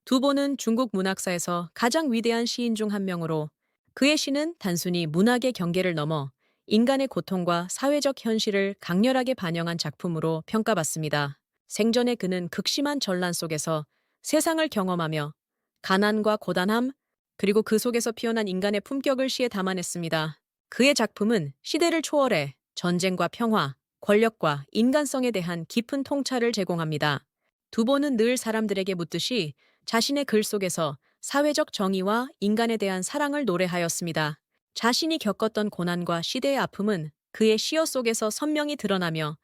두보는 중국 문학사에서 가장 위대한 시인 중 한 명으로 그의 시는 단순히 문학의 경계를 넘어 인간의 고통과 사회적 현실을 강렬하게 반영한 작품으로 평가받습니다. 생전에 그는 극심한 전란 속에서 세상을 경험하며 가난과 고단함, 그리고 그 속에서 피어난 인간의 품격을 시에 담아냈습니다. 그의 작품은 시대를 초월해 전쟁과 평화, 권력과 인간성에 대한 깊은 통찰을 제공합니다. 두보는 늘 사람들에게 묻듯이 자신의 글 속에서 사회적 정의와 인간에 대한 사랑을 노래하였습니다. 자신이 겪었던 고난과 시대의 아픔은 그의 시어 속에서 선명히 드러나며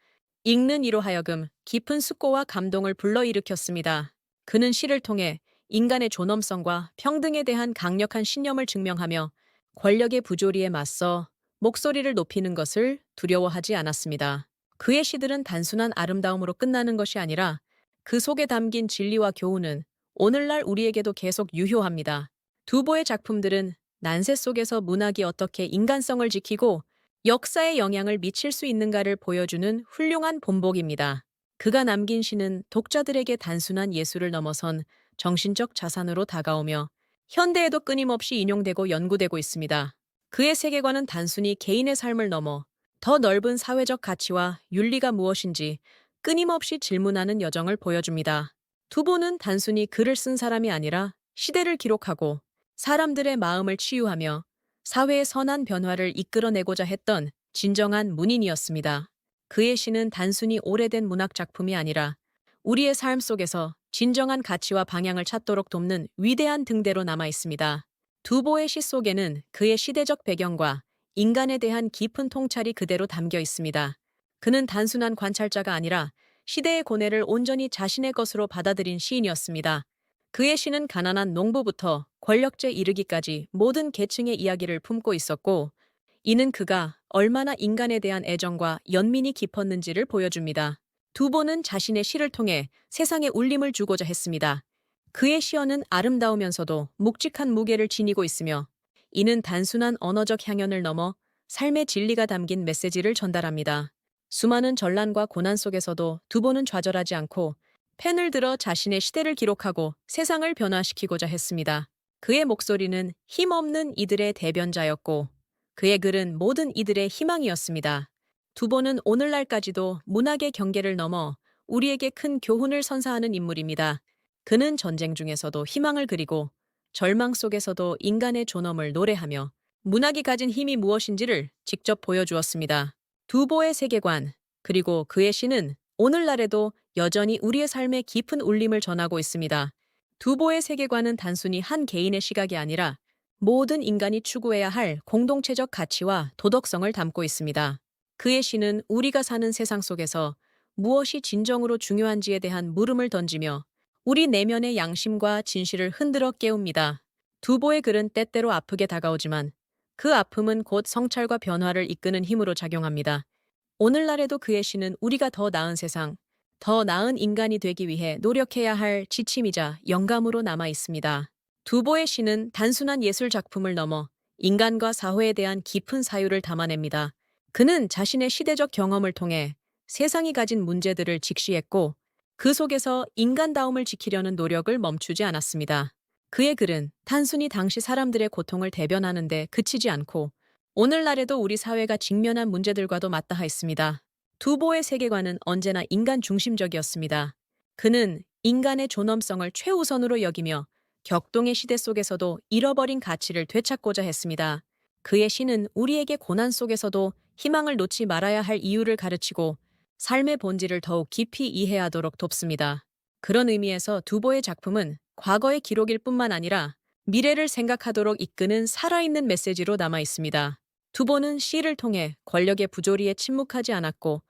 읽는 이로 하여금 깊은 숙고와 감동을 불러일으켰습니다. 그는 시를 통해 인간의 존엄성과 평등에 대한 강력한 신념을 증명하며 권력의 부조리에 맞서 목소리를 높이는 것을 두려워하지 않았습니다. 그의 시들은 단순한 아름다움으로 끝나는 것이 아니라 그 속에 담긴 진리와 교훈은 오늘날 우리에게도 계속 유효합니다. 두보의 작품들은 난세 속에서 문학이 어떻게 인간성을 지키고 역사에 영향을 미칠 수 있는가를 보여주는 훌륭한 본보기입니다. 그가 남긴 시는 독자들에게 단순한 예술을 넘어선 정신적 자산으로 다가오며 현대에도 끊임없이 인용되고 연구되고 있습니다. 그의 세계관은 단순히 개인의 삶을 넘어 더 넓은 사회적 가치와 윤리가 무엇인지 끊임없이 질문하는 여정을 보여줍니다. 두보는 단순히 글을 쓴 사람이 아니라 시대를 기록하고 사람들의 마음을 치유하며 사회의 선한 변화를 이끌어내고자 했던 진정한 문인이었습니다. 그의 시는 단순히 오래된 문학 작품이 아니라 우리의 삶 속에서 진정한 가치와 방향을 찾도록 돕는 위대한 등대로 남아 있습니다. 두보의 시 속에는 그의 시대적 배경과 인간에 대한 깊은 통찰이 그대로 담겨 있습니다. 그는 단순한 관찰자가 아니라 시대의 고뇌를 온전히 자신의 것으로 받아들인 시인이었습니다. 그의 시는 가난한 농부부터 권력자에 이르기까지 모든 계층의 이야기를 품고 있었고, 이는 그가 얼마나 인간에 대한 애정과 연민이 깊었는지를 보여줍니다. 두보는 자신의 시를 통해 세상에 울림을 주고자 했습니다. 그의 시어는 아름다우면서도 묵직한 무게를 지니고 있으며, 이는 단순한 언어적 향연을 넘어 삶의 진리가 담긴 메시지를 전달합니다. 수많은 전란과 고난 속에서도 두보는 좌절하지 않고 펜을 들어 자신의 시대를 기록하고 세상을 변화시키고자 했습니다. 그의 목소리는 힘없는 이들의 대변자였고 그의 글은 모든 이들의 희망이었습니다. 두보는 오늘날까지도 문학의 경계를 넘어 우리에게 큰 교훈을 선사하는 인물입니다. 그는 전쟁 중에서도 희망을 그리고 절망 속에서도 인간의 존엄을 노래하며 문학이 가진 힘이 무엇인지를 직접 보여주었습니다. 두보의 세계관, 그리고 그의 시는 오늘날에도 여전히 우리의 삶에 깊은 울림을 전하고 있습니다. 두보의 세계관은 단순히 한 개인의 시각이 아니라 모든 인간이 추구해야 할 공동체적 가치와 도덕성을 담고 있습니다. 그의 시는 우리가 사는 세상 속에서 무엇이 진정으로 중요한지에 대한 물음을 던지며 우리 내면의 양심과 진실을 흔들어 깨웁니다. 두보의 글은 때때로 아프게 다가오지만 그 아픔은 곧 성찰과 변화를 이끄는 힘으로 작용합니다. 오늘날에도 그의 시는 우리가 더 나은 세상, 더 나은 인간이 되기 위해 노력해야 할 지침이자 영감으로 남아 있습니다. 두보의 시는 단순한 예술 작품을 넘어 인간과 사회에 대한 깊은 사유를 담아냅니다. 그는 자신의 시대적 경험을 통해 세상이 가진 문제들을 직시했고 그 속에서 인간다움을 지키려는 노력을 멈추지 않았습니다. 그의 글은 단순히 당시 사람들의 고통을 대변하는 데 그치지 않고 오늘날에도 우리 사회가 직면한 문제들과도 맞닿아 있습니다. 두보의 세계관은 언제나 인간 중심적이었습니다. 그는 인간의 존엄성을 최우선으로 여기며 격동의 시대 속에서도 잃어버린 가치를 되찾고자 했습니다. 그의 시는 우리에게 고난 속에서도 희망을 놓지 말아야 할 이유를 가르치고 삶의 본질을 더욱 깊이 이해하도록 돕습니다. 그런 의미에서 두보의 작품은 과거의 기록일 뿐만 아니라 미래를 생각하도록 이끄는 살아있는 메시지로 남아 있습니다. 두보는 시를 통해 권력의 부조리에 침묵하지 않았고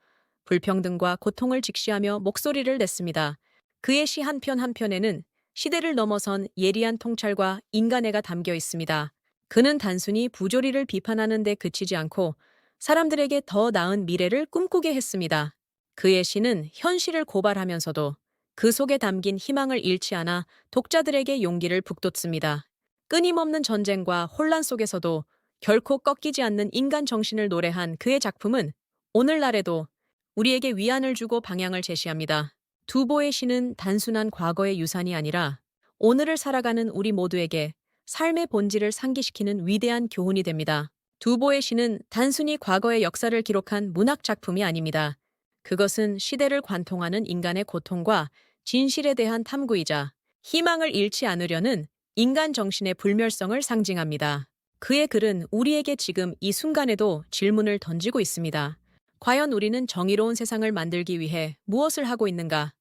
불평등과 고통을 직시하며 목소리를 냈습니다. 그의 시 한 편 한편에는 시대를 넘어선 예리한 통찰과 인간애가 담겨 있습니다. 그는 단순히 부조리를 비판하는 데 그치지 않고 사람들에게 더 나은 미래를 꿈꾸게 했습니다. 그의 시는 현실을 고발하면서도 그 속에 담긴 희망을 잃지 않아 독자들에게 용기를 북돋습니다. 끊임없는 전쟁과 혼란 속에서도 결코 꺾이지 않는 인간 정신을 노래한 그의 작품은 오늘날에도 우리에게 위안을 주고 방향을 제시합니다. 두보의 시는 단순한 과거의 유산이 아니라 오늘을 살아가는 우리 모두에게 삶의 본질을 상기시키는 위대한 교훈이 됩니다. 두보의 시는 단순히 과거의 역사를 기록한 문학 작품이 아닙니다. 그것은 시대를 관통하는 인간의 고통과 진실에 대한 탐구이자 희망을 잃지 않으려는 인간 정신의 불멸성을 상징합니다. 그의 글은 우리에게 지금 이 순간에도 질문을 던지고 있습니다. 과연 우리는 정의로운 세상을 만들기 위해 무엇을 하고 있는가?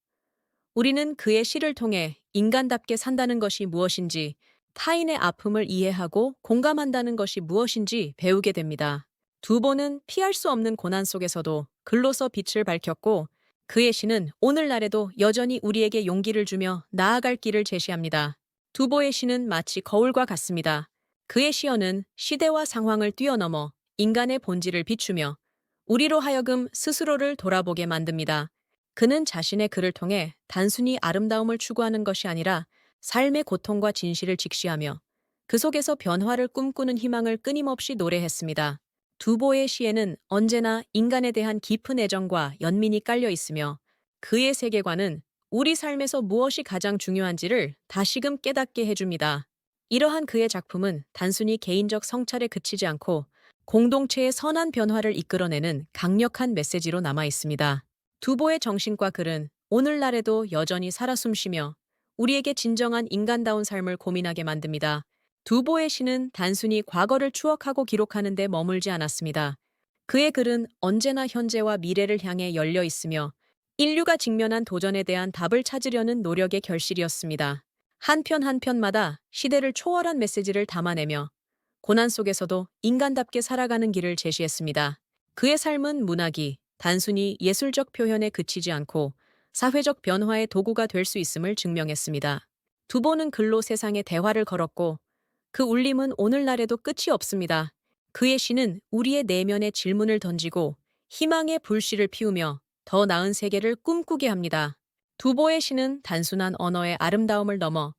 우리는 그의 시를 통해 인간답게 산다는 것이 무엇인지, 타인의 아픔을 이해하고 공감한다는 것이 무엇인지 배우게 됩니다. 두보는 피할 수 없는 고난 속에서도 글로써 빛을 밝혔고, 그의 시는 오늘날에도 여전히 우리에게 용기를 주며 나아갈 길을 제시합니다. 두보의 시는 마치 거울과 같습니다. 그의 시어는 시대와 상황을 뛰어넘어 인간의 본질을 비추며 우리로 하여금 스스로를 돌아보게 만듭니다. 그는 자신의 글을 통해 단순히 아름다움을 추구하는 것이 아니라 삶의 고통과 진실을 직시하며 그 속에서 변화를 꿈꾸는 희망을 끊임없이 노래했습니다. 두보의 시에는 언제나 인간에 대한 깊은 애정과 연민이 깔려 있으며 그의 세계관은 우리 삶에서 무엇이 가장 중요한지를 다시금 깨닫게 해줍니다. 이러한 그의 작품은 단순히 개인적 성찰에 그치지 않고 공동체의 선한 변화를 이끌어내는 강력한 메시지로 남아 있습니다. 두보의 정신과 글은 오늘날에도 여전히 살아 숨쉬며 우리에게 진정한 인간다운 삶을 고민하게 만듭니다. 두보의 시는 단순히 과거를 추억하고 기록하는 데 머물지 않았습니다. 그의 글은 언제나 현재와 미래를 향해 열려 있으며 인류가 직면한 도전에 대한 답을 찾으려는 노력의 결실이었습니다. 한 편 한 편마다 시대를 초월한 메시지를 담아내며 고난 속에서도 인간답게 살아가는 길을 제시했습니다. 그의 삶은 문학이 단순히 예술적 표현에 그치지 않고 사회적 변화의 도구가 될 수 있음을 증명했습니다. 두보는 글로 세상에 대화를 걸었고 그 울림은 오늘날에도 끝이 없습니다. 그의 시는 우리의 내면에 질문을 던지고 희망의 불씨를 피우며 더 나은 세계를 꿈꾸게 합니다. 두보의 시는 단순한 언어의 아름다움을 넘어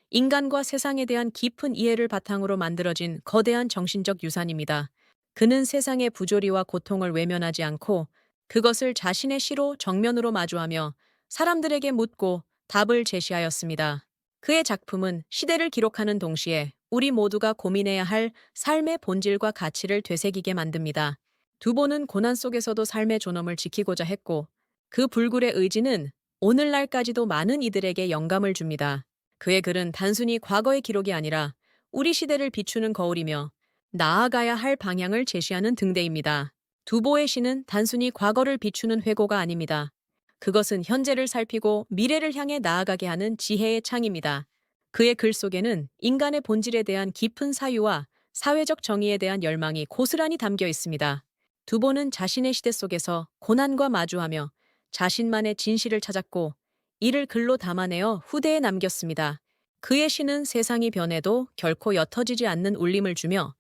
인간과 세상에 대한 깊은 이해를 바탕으로 만들어진 거대한 정신적 유산입니다. 그는 세상의 부조리와 고통을 외면하지 않고 그것을 자신의 시로 정면으로 마주하며 사람들에게 묻고 답을 제시하였습니다. 그의 작품은 시대를 기록하는 동시에 우리 모두가 고민해야 할 삶의 본질과 가치를 되새기게 만듭니다. 두보는 고난 속에서도 삶의 존엄을 지키고자 했고 그 불굴의 의지는 오늘날까지도 많은 이들에게 영감을 줍니다. 그의 글은 단순히 과거의 기록이 아니라 우리 시대를 비추는 거울이며 나아가야 할 방향을 제시하는 등대입니다. 두보의 시는 단순히 과거를 비추는 회고가 아닙니다. 그것은 현재를 살피고 미래를 향해 나아가게 하는 지혜의 창입니다. 그의 글 속에는 인간의 본질에 대한 깊은 사유와 사회적 정의에 대한 열망이 고스란히 담겨 있습니다. 두보는 자신의 시대 속에서 고난과 마주하며 자신만의 진실을 찾았고 이를 글로 담아내어 후대에 남겼습니다. 그의 시는 세상이 변해도 결코 옅어지지 않는 울림을 주며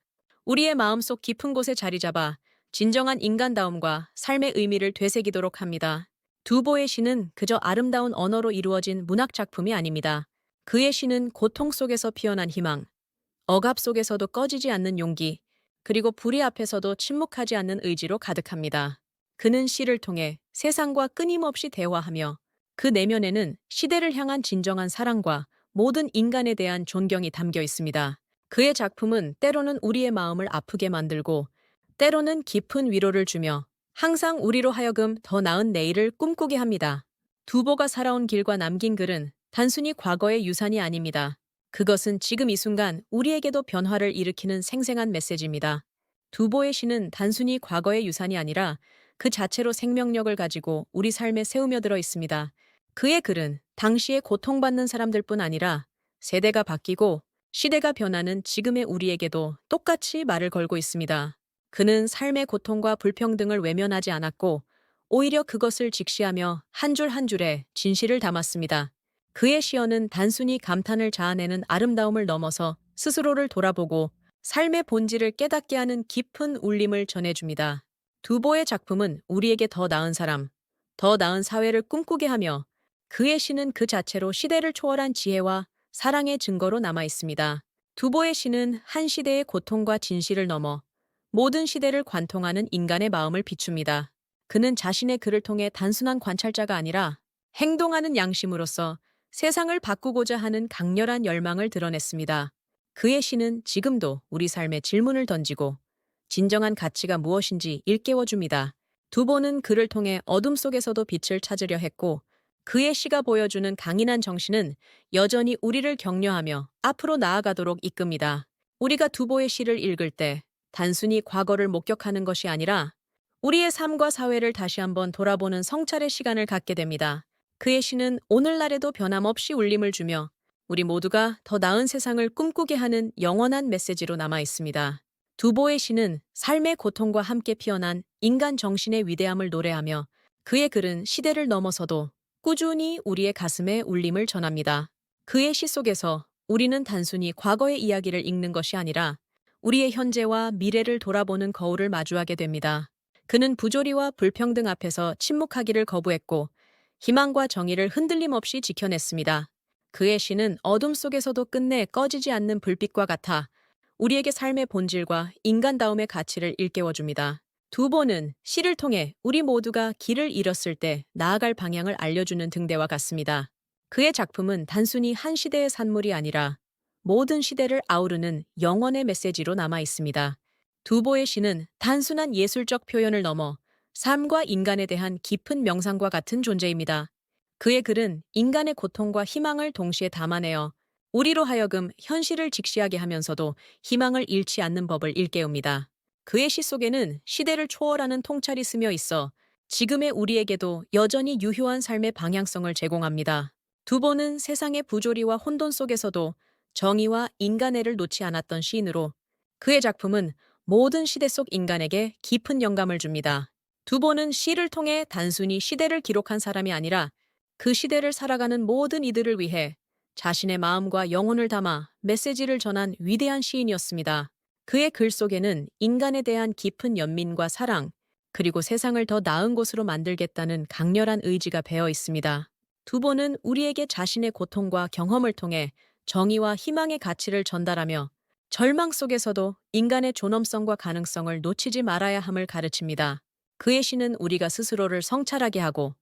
우리의 마음속 깊은 곳에 자리 잡아 진정한 인간다움과 삶의 의미를 되새기도록 합니다. 두보의 시는 그저 아름다운 언어로 이루어진 문학 작품이 아닙니다. 그의 시는 고통 속에서 피어난 희망, 억압 속에서도 꺼지지 않는 용기, 그리고 불의 앞에서도 침묵하지 않는 의지로 가득합니다. 그는 시를 통해 세상과 끊임없이 대화하며 그 내면에는 시대를 향한 진정한 사랑과 모든 인간에 대한 존경이 담겨 있습니다. 그의 작품은 때로는 우리의 마음을 아프게 만들고 때로는 깊은 위로를 주며 항상 우리로 하여금 더 나은 내일을 꿈꾸게 합니다. 두보가 살아온 길과 남긴 글은 단순히 과거의 유산이 아닙니다. 그것은 지금 이 순간 우리에게도 변화를 일으키는 생생한 메시지입니다. 두보의 시는 단순히 과거의 유산이 아니라 그 자체로 생명력을 가지고 우리 삶에 세우며 들어 있습니다. 그의 글은 당시에 고통받는 사람들뿐 아니라 세대가 바뀌고 시대가 변하는 지금의 우리에게도 똑같이 말을 걸고 있습니다. 그는 삶의 고통과 불평등을 외면하지 않았고 오히려 그것을 직시하며 한 줄 한 줄에 진실을 담았습니다. 그의 시어는 단순히 감탄을 자아내는 아름다움을 넘어서 스스로를 돌아보고 삶의 본질을 깨닫게 하는 깊은 울림을 전해줍니다. 두보의 작품은 우리에게 더 나은 사람, 더 나은 사회를 꿈꾸게 하며 그의 시는 그 자체로 시대를 초월한 지혜와 사랑의 증거로 남아 있습니다. 두보의 시는 한 시대의 고통과 진실을 넘어 모든 시대를 관통하는 인간의 마음을 비춥니다. 그는 자신의 글을 통해 단순한 관찰자가 아니라 행동하는 양심으로서 세상을 바꾸고자 하는 강렬한 열망을 드러냈습니다. 그의 시는 지금도 우리 삶에 질문을 던지고 진정한 가치가 무엇인지 일깨워줍니다. 두보는 그를 통해 어둠 속에서도 빛을 찾으려 했고 그의 시가 보여주는 강인한 정신은 여전히 우리를 격려하며 앞으로 나아가도록 이끕니다. 우리가 두보의 시를 읽을 때 단순히 과거를 목격하는 것이 아니라 우리의 삶과 사회를 다시 한번 돌아보는 성찰의 시간을 갖게 됩니다. 그의 시는 오늘날에도 변함없이 울림을 주며 우리 모두가 더 나은 세상을 꿈꾸게 하는 영원한 메시지로 남아 있습니다. 두보의 시는 삶의 고통과 함께 피어난 인간 정신의 위대함을 노래하며 그의 글은 시대를 넘어서도 꾸준히 우리의 가슴에 울림을 전합니다. 그의 시 속에서 우리는 단순히 과거의 이야기를 읽는 것이 아니라 우리의 현재와 미래를 돌아보는 거울을 마주하게 됩니다. 그는 부조리와 불평등 앞에서 침묵하기를 거부했고 희망과 정의를 흔들림 없이 지켜냈습니다. 그의 시는 어둠 속에서도 끝내 꺼지지 않는 불빛과 같아 우리에게 삶의 본질과 인간다움의 가치를 일깨워줍니다. 두보는 시를 통해 우리 모두가 길을 잃었을 때 나아갈 방향을 알려주는 등대와 같습니다. 그의 작품은 단순히 한 시대의 산물이 아니라 모든 시대를 아우르는 영원의 메시지로 남아 있습니다. 두보의 시는 단순한 예술적 표현을 넘어 삶과 인간에 대한 깊은 명상과 같은 존재입니다. 그의 글은 인간의 고통과 희망을 동시에 담아내어 우리로 하여금 현실을 직시하게 하면서도 희망을 잃지 않는 법을 일깨웁니다. 그의 시 속에는 시대를 초월하는 통찰이 스며 있어 지금의 우리에게도 여전히 유효한 삶의 방향성을 제공합니다. 두보는 세상의 부조리와 혼돈 속에서도 정의와 인간애를 놓지 않았던 시인으로 그의 작품은 모든 시대 속 인간에게 깊은 영감을 줍니다. 두보는 시를 통해 단순히 시대를 기록한 사람이 아니라 그 시대를 살아가는 모든 이들을 위해 자신의 마음과 영혼을 담아 메시지를 전한 위대한 시인이었습니다. 그의 글 속에는 인간에 대한 깊은 연민과 사랑, 그리고 세상을 더 나은 곳으로 만들겠다는 강렬한 의지가 배어 있습니다. 두보는 우리에게 자신의 고통과 경험을 통해 정의와 희망의 가치를 전달하며 절망 속에서도 인간의 존엄성과 가능성을 놓치지 말아야 함을 가르칩니다. 그의 시는 우리가 스스로를 성찰하게 하고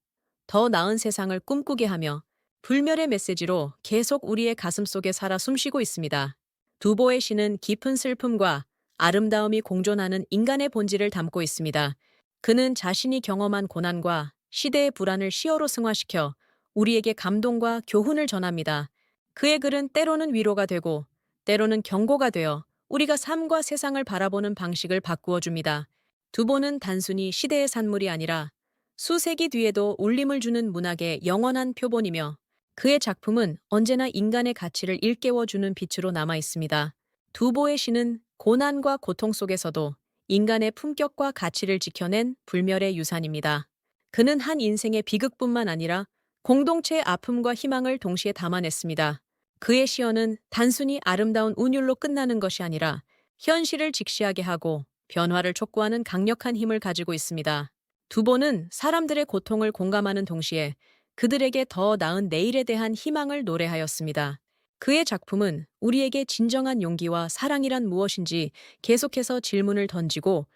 더 나은 세상을 꿈꾸게 하며 불멸의 메시지로 계속 우리의 가슴 속에 살아 숨쉬고 있습니다. 두보의 시는 깊은 슬픔과 아름다움이 공존하는 인간의 본질을 담고 있습니다. 그는 자신이 경험한 고난과 시대의 불안을 시어로 승화시켜 우리에게 감동과 교훈을 전합니다. 그의 글은 때로는 위로가 되고 때로는 경고가 되어 우리가 삶과 세상을 바라보는 방식을 바꾸어 줍니다. 두보는 단순히 시대의 산물이 아니라 수세기 뒤에도 울림을 주는 문학의 영원한 표본이며 그의 작품은 언제나 인간의 가치를 일깨워주는 빛으로 남아 있습니다. 두보의 시는 고난과 고통 속에서도 인간의 품격과 가치를 지켜낸 불멸의 유산입니다. 그는 한 인생의 비극뿐만 아니라 공동체의 아픔과 희망을 동시에 담아냈습니다. 그의 시어는 단순히 아름다운 운율로 끝나는 것이 아니라 현실을 직시하게 하고 변화를 촉구하는 강력한 힘을 가지고 있습니다. 두보는 사람들의 고통을 공감하는 동시에 그들에게 더 나은 내일에 대한 희망을 노래하였습니다. 그의 작품은 우리에게 진정한 용기와 사랑이란 무엇인지 계속해서 질문을 던지고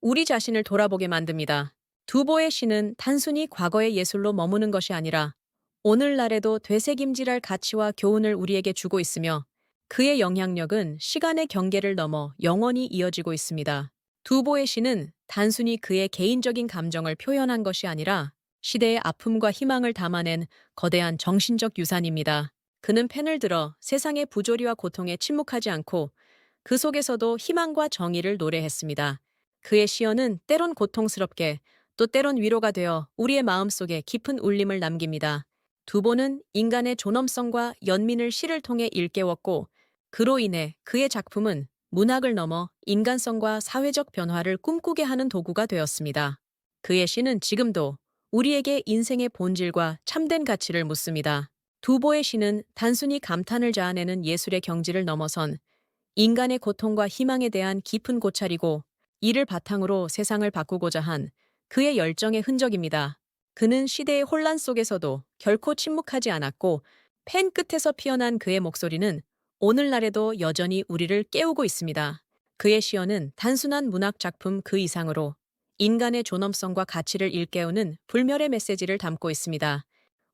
우리 자신을 돌아보게 만듭니다. 두보의 시는 단순히 과거의 예술로 머무는 것이 아니라 오늘날에도 되새김질할 가치와 교훈을 우리에게 주고 있으며 그의 영향력은 시간의 경계를 넘어 영원히 이어지고 있습니다. 두보의 시는 단순히 그의 개인적인 감정을 표현한 것이 아니라 시대의 아픔과 희망을 담아낸 거대한 정신적 유산입니다. 그는 펜을 들어 세상의 부조리와 고통에 침묵하지 않고 그 속에서도 희망과 정의를 노래했습니다. 그의 시어는 때론 고통스럽게 또 때론 위로가 되어 우리의 마음속에 깊은 울림을 남깁니다. 두보는 인간의 존엄성과 연민을 시를 통해 일깨웠고 그로 인해 그의 작품은 문학을 넘어 인간성과 사회적 변화를 꿈꾸게 하는 도구가 되었습니다. 그의 시는 지금도 우리에게 인생의 본질과 참된 가치를 묻습니다. 두보의 시는 단순히 감탄을 자아내는 예술의 경지를 넘어선 인간의 고통과 희망에 대한 깊은 고찰이고 이를 바탕으로 세상을 바꾸고자 한 그의 열정의 흔적입니다. 그는 시대의 혼란 속에서도 결코 침묵하지 않았고 펜 끝에서 피어난 그의 목소리는 오늘날에도 여전히 우리를 깨우고 있습니다. 그의 시어는 단순한 문학 작품 그 이상으로 인간의 존엄성과 가치를 일깨우는 불멸의 메시지를 담고 있습니다.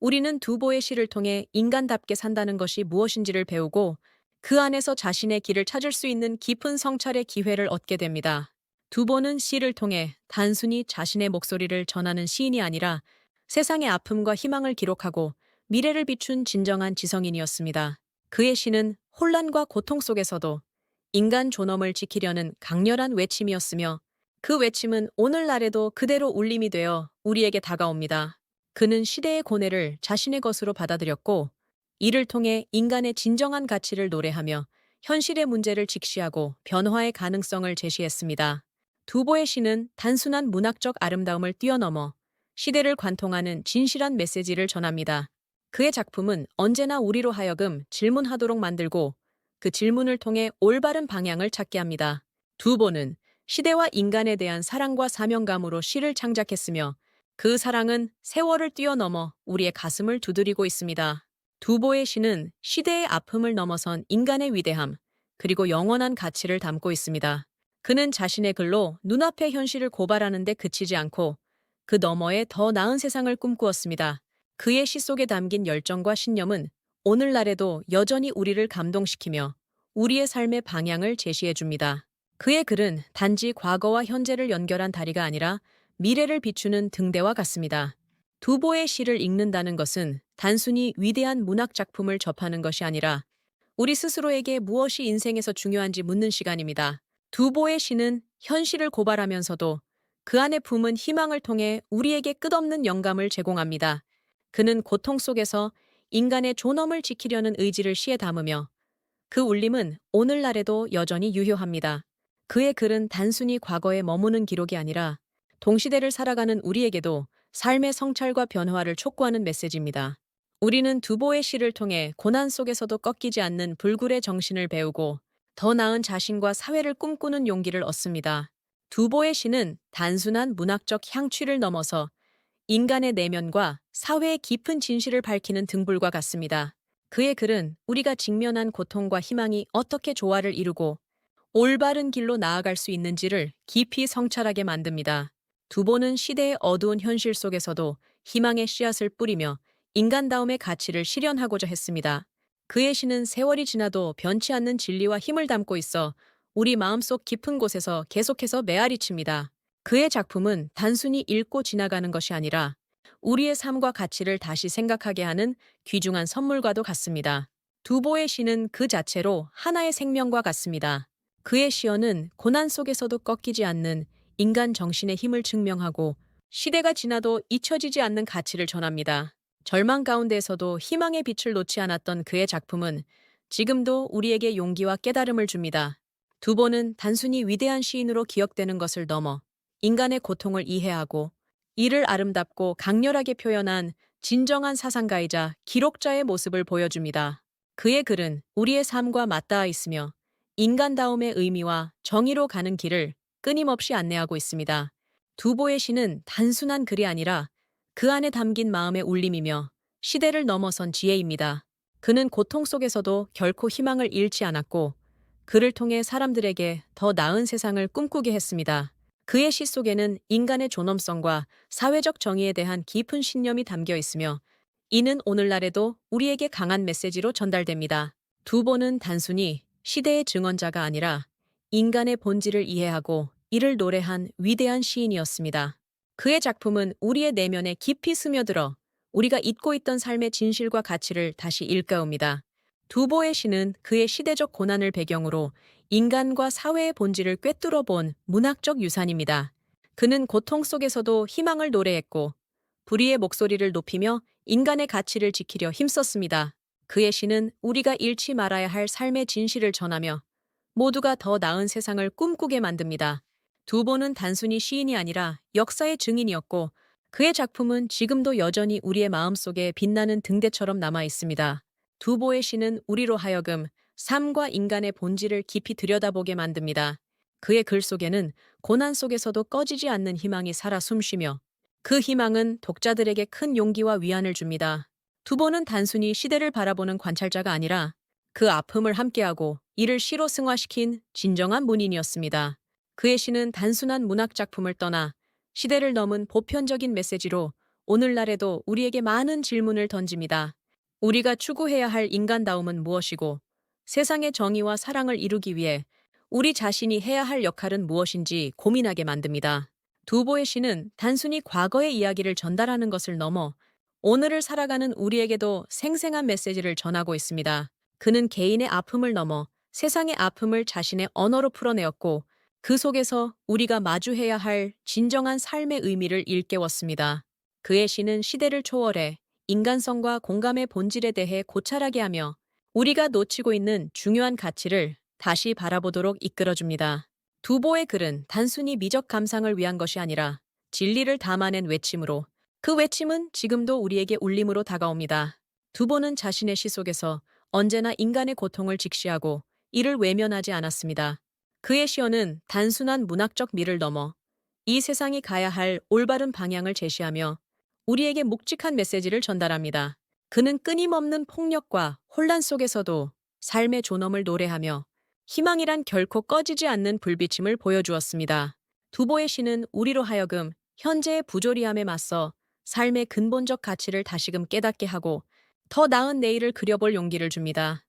우리는 두보의 시를 통해 인간답게 산다는 것이 무엇인지를 배우고 그 안에서 자신의 길을 찾을 수 있는 깊은 성찰의 기회를 얻게 됩니다. 두보는 시를 통해 단순히 자신의 목소리를 전하는 시인이 아니라 세상의 아픔과 희망을 기록하고 미래를 비춘 진정한 지성인이었습니다. 그의 시는 혼란과 고통 속에서도 인간 존엄을 지키려는 강렬한 외침이었으며 그 외침은 오늘날에도 그대로 울림이 되어 우리에게 다가옵니다. 그는 시대의 고뇌를 자신의 것으로 받아들였고 이를 통해 인간의 진정한 가치를 노래하며 현실의 문제를 직시하고 변화의 가능성을 제시했습니다. 두보의 시는 단순한 문학적 아름다움을 뛰어넘어 시대를 관통하는 진실한 메시지를 전합니다. 그의 작품은 언제나 우리로 하여금 질문하도록 만들고 그 질문을 통해 올바른 방향을 찾게 합니다. 두보는 시대와 인간에 대한 사랑과 사명감으로 시를 창작했으며 그 사랑은 세월을 뛰어넘어 우리의 가슴을 두드리고 있습니다. 두보의 시는 시대의 아픔을 넘어선 인간의 위대함, 그리고 영원한 가치를 담고 있습니다. 그는 자신의 글로 눈앞의 현실을 고발하는 데 그치지 않고 그 너머에 더 나은 세상을 꿈꾸었습니다. 그의 시 속에 담긴 열정과 신념은 오늘날에도 여전히 우리를 감동시키며 우리의 삶의 방향을 제시해 줍니다. 그의 글은 단지 과거와 현재를 연결한 다리가 아니라 미래를 비추는 등대와 같습니다. 두보의 시를 읽는다는 것은 단순히 위대한 문학 작품을 접하는 것이 아니라 우리 스스로에게 무엇이 인생에서 중요한지 묻는 시간입니다. 두보의 시는 현실을 고발하면서도 그 안에 품은 희망을 통해 우리에게 끝없는 영감을 제공합니다. 그는 고통 속에서 인간의 존엄을 지키려는 의지를 시에 담으며 그 울림은 오늘날에도 여전히 유효합니다. 그의 글은 단순히 과거에 머무는 기록이 아니라 동시대를 살아가는 우리에게도 삶의 성찰과 변화를 촉구하는 메시지입니다. 우리는 두보의 시를 통해 고난 속에서도 꺾이지 않는 불굴의 정신을 배우고 더 나은 자신과 사회를 꿈꾸는 용기를 얻습니다. 두보의 시는 단순한 문학적 향취를 넘어서 인간의 내면과 사회의 깊은 진실을 밝히는 등불과 같습니다. 그의 글은 우리가 직면한 고통과 희망이 어떻게 조화를 이루고 올바른 길로 나아갈 수 있는지를 깊이 성찰하게 만듭니다. 두보는 시대의 어두운 현실 속에서도 희망의 씨앗을 뿌리며 인간다움의 가치를 실현하고자 했습니다. 그의 시는 세월이 지나도 변치 않는 진리와 힘을 담고 있어 우리 마음속 깊은 곳에서 계속해서 메아리칩니다. 그의 작품은 단순히 읽고 지나가는 것이 아니라 우리의 삶과 가치를 다시 생각하게 하는 귀중한 선물과도 같습니다. 두보의 시는 그 자체로 하나의 생명과 같습니다. 그의 시어는 고난 속에서도 꺾이지 않는 인간 정신의 힘을 증명하고 시대가 지나도 잊혀지지 않는 가치를 전합니다. 절망 가운데에서도 희망의 빛을 놓지 않았던 그의 작품은 지금도 우리에게 용기와 깨달음을 줍니다. 두보는 단순히 위대한 시인으로 기억되는 것을 넘어 인간의 고통을 이해하고 이를 아름답고 강렬하게 표현한 진정한 사상가이자 기록자의 모습을 보여줍니다. 그의 글은 우리의 삶과 맞닿아 있으며 인간다움의 의미와 정의로 가는 길을 끊임없이 안내하고 있습니다. 두보의 시는 단순한 글이 아니라 그 안에 담긴 마음의 울림이며 시대를 넘어선 지혜입니다. 그는 고통 속에서도 결코 희망을 잃지 않았고 그를 통해 사람들에게 더 나은 세상을 꿈꾸게 했습니다. 그의 시 속에는 인간의 존엄성과 사회적 정의에 대한 깊은 신념이 담겨 있으며 이는 오늘날에도 우리에게 강한 메시지로 전달됩니다. 두보는 단순히 시대의 증언자가 아니라 인간의 본질을 이해하고 이를 노래한 위대한 시인이었습니다. 그의 작품은 우리의 내면에 깊이 스며들어 우리가 잊고 있던 삶의 진실과 가치를 다시 일깨웁니다. 두보의 시는 그의 시대적 고난을 배경으로 인간과 사회의 본질을 꿰뚫어 본 문학적 유산입니다. 그는 고통 속에서도 희망을 노래했고 불의의 목소리를 높이며 인간의 가치를 지키려 힘썼습니다. 그의 시는 우리가 잃지 말아야 할 삶의 진실을 전하며 모두가 더 나은 세상을 꿈꾸게 만듭니다. 두보는 단순히 시인이 아니라 역사의 증인이었고 그의 작품은 지금도 여전히 우리의 마음속에 빛나는 등대처럼 남아 있습니다. 두보의 시는 우리로 하여금 삶과 인간의 본질을 깊이 들여다보게 만듭니다. 그의 글 속에는 고난 속에서도 꺼지지 않는 희망이 살아 숨쉬며 그 희망은 독자들에게 큰 용기와 위안을 줍니다. 두보는 단순히 시대를 바라보는 관찰자가 아니라 그 아픔을 함께하고 이를 시로 승화시킨 진정한 문인이었습니다. 그의 시는 단순한 문학 작품을 떠나 시대를 넘은 보편적인 메시지로 오늘날에도 우리에게 많은 질문을 던집니다. 우리가 추구해야 할 인간다움은 무엇이고, 세상의 정의와 사랑을 이루기 위해 우리 자신이 해야 할 역할은 무엇인지 고민하게 만듭니다. 두보의 시는 단순히 과거의 이야기를 전달하는 것을 넘어 오늘을 살아가는 우리에게도 생생한 메시지를 전하고 있습니다. 그는 개인의 아픔을 넘어 세상의 아픔을 자신의 언어로 풀어내었고, 그 속에서 우리가 마주해야 할 진정한 삶의 의미를 일깨웠습니다. 그의 시는 시대를 초월해 인간성과 공감의 본질에 대해 고찰하게 하며 우리가 놓치고 있는 중요한 가치를 다시 바라보도록 이끌어줍니다. 두보의 글은 단순히 미적 감상을 위한 것이 아니라 진리를 담아낸 외침으로, 그 외침은 지금도 우리에게 울림으로 다가옵니다. 두보는 자신의 시 속에서 언제나 인간의 고통을 직시하고 이를 외면하지 않았습니다. 그의 시어는 단순한 문학적 미를 넘어 이 세상이 가야 할 올바른 방향을 제시하며 우리에게 묵직한 메시지를 전달합니다. 그는 끊임없는 폭력과 혼란 속에서도 삶의 존엄을 노래하며 희망이란 결코 꺼지지 않는 불비침을 보여주었습니다. 두보의 시는 우리로 하여금 현재의 부조리함에 맞서 삶의 근본적 가치를 다시금 깨닫게 하고 더 나은 내일을 그려볼 용기를 줍니다.